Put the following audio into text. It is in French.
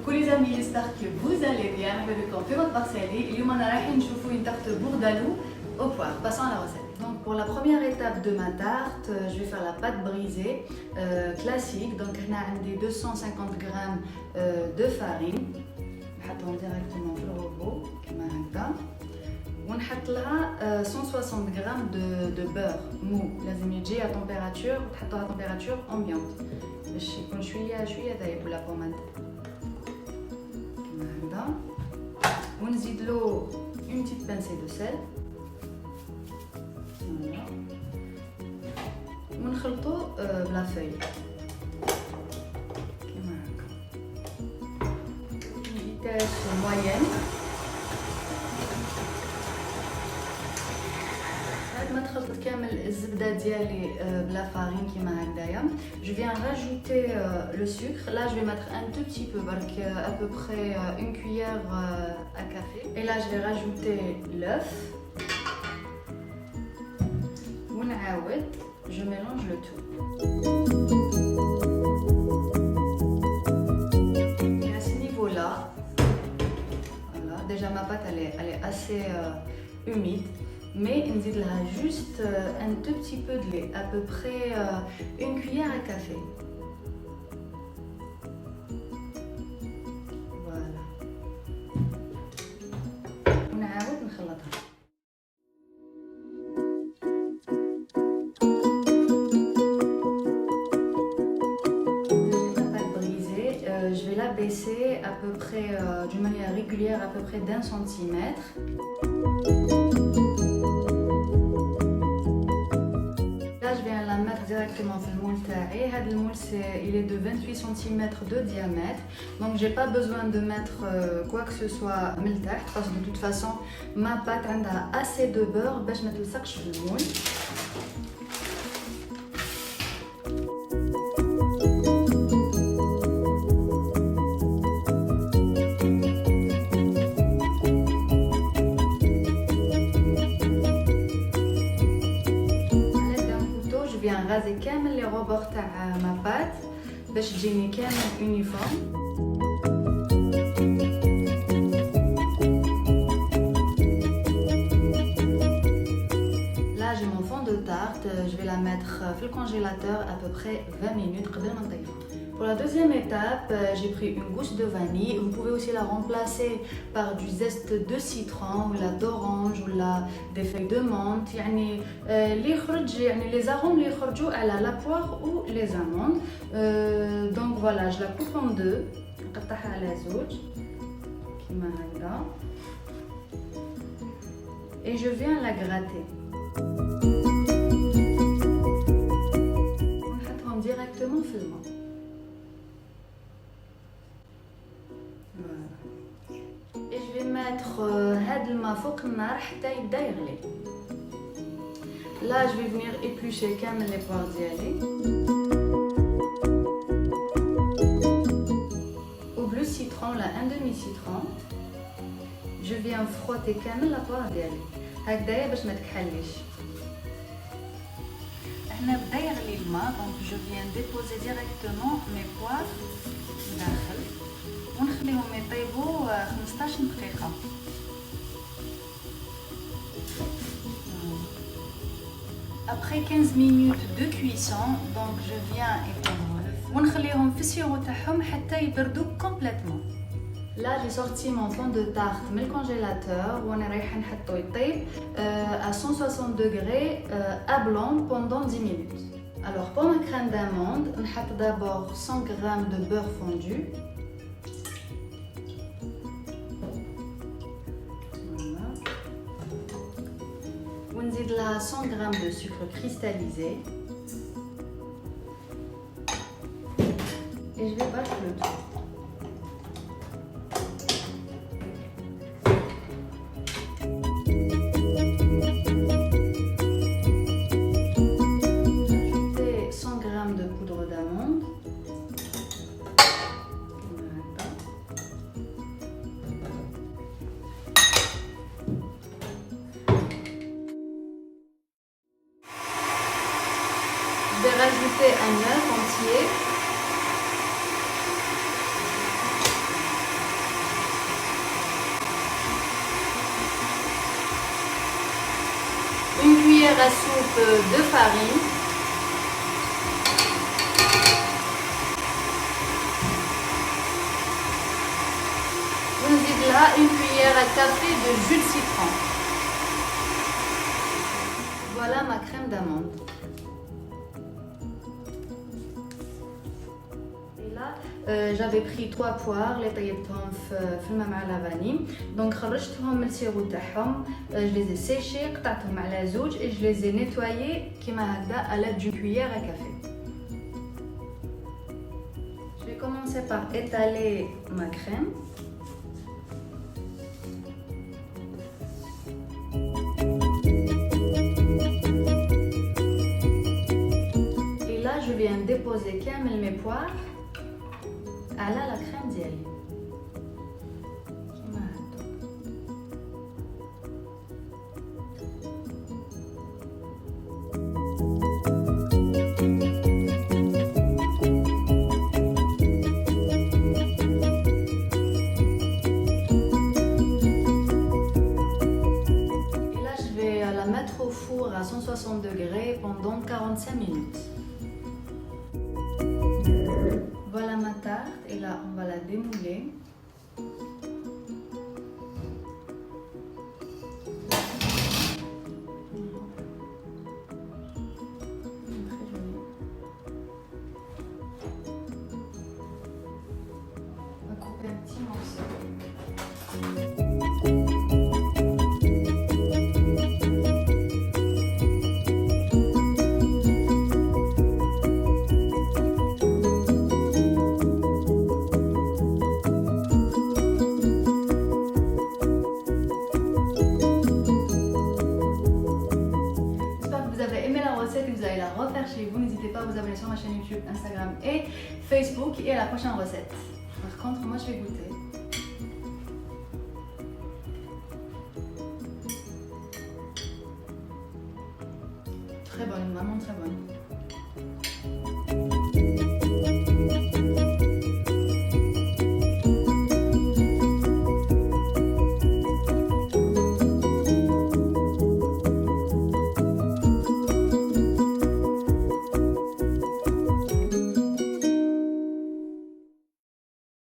Coucou les amis, j'espère que vous allez bien. Bienvenue في مطبخ سالي. اليوم أنا رايحين نشوفوا une tarte bourdaloue au poire. Passons à la recette. Donc pour la première étape de ma tarte, je vais faire la pâte brisée classique. Donc on a 250 g de farine. نحطهم directement في الرobot كما هكذا. ونحط لها 160 g de beurre mou. لازم يجي à température وتحطوها à température ambiante باش يكون شويه ذايب ولا بوماد. ونزيد له une petite pincée de sel. Voilà. ونخلطو بلا فeuille كما هكا. Vitesse moyenne. بعد ما تخلطت كامل الزبده ديالي بلا فارين كيما هكذايا، je viens rajouter le sucre. Là je vais mettre un tout petit peu, à peu près une cuillère à café. Et là je vais rajouter l'œuf. ونعاود, je mélange le tout. Et à ce niveau là, voilà, déjà ma pâte elle est assez humide. Mais نزيد لها juste un tout petit peu de lait, à peu près une cuillère à café. Voilà. ونعاود نخلطها. La pâte brisée, je vais la baisser à peu près d'une manière régulière, à peu près d'1 centimètre. Directement في المول تاعي. هذا المول il est de 28 cm de diamètre, donc j'ai pas besoin de mettre quoi que ce soit من التحت parce que de toute façon ma pâte عندها assez de beurre باش ما تلصقش في المول. raser كامل les rebords تاع ma pâte باش تجيني كامل uniforme. Là j'ai mon fond de tarte, je vais la mettre في le congélateur à peu près 20 minutes قبل ما نطيبها. Pour la deuxième étape, j'ai pris une gousse de vanille. Vous pouvez aussi la remplacer par du zeste de citron ou d'orange ou des feuilles de menthe. Les arômes les يخرجوا على la poire ou les amandes. Donc voilà, je la coupe en deux. نقطعها على زوج كيما هكذا. Et je viens la gratter. ونحطهم directement في الماء. Et je vais mettre هاد الماء فوق النار حتى يبدا يغلي. Là je vais venir éplucher كامل les poires ديالي. Au bleu citron là, un demi citron. Je viens frotter كامل la poire ديالي هكذايا باش ما تكحليش. هنا بدا يغلي الماء، donc je viens déposer directement mes poires داخل ونخليهم يطيبوا 15 دقيقة. Après 15 minutes de cuisson, donc je viens éteindre le feu ونخليهم في السيرو تاعهم حتى يبردوا complètement. Là j'ai sorti mon fond de tarte من الكونجيلاتور وانا رايحه نحطو يطيب à 160 degrés à blanc pendant 10 minutes. Alors pour ma crème d'amande, نحط d'abord 100 g de beurre fondu. ونزيد لها 100 g de sucre cristallisé. Et je vais battre le tout. Ajouter 100 g de poudre d'amande. Je vais rajouter un œuf entier. de farine. ونزيد لها une cuillère à café de jus de citron. Voilà ma crème d'amande. Et là, j'avais pris 3 poires, les taillتهم في الماء مع لافاني. Donc خرجتهم من السيرو تاعهم, je les ai séchés, قطعتهم على زوج et je les ai nettoyés كيما هكذا à l'aide d'une cuillère à café. Je vais commencer par étaler ma crème. Je viens déposer كامل mes poires على la crème ديالي كيما هكا. Et là je vais la mettre au four à 160 degrés pendant 45 minutes. Voilà ma tarte et là on va la démouler. On va couper un petit morceau. Et vous allez la refaire chez vous. N'hésitez pas à vous abonner sur ma chaîne YouTube, Instagram et Facebook et à la prochaine recette. Par contre, moi je vais goûter. Très bonne, vraiment très bonne.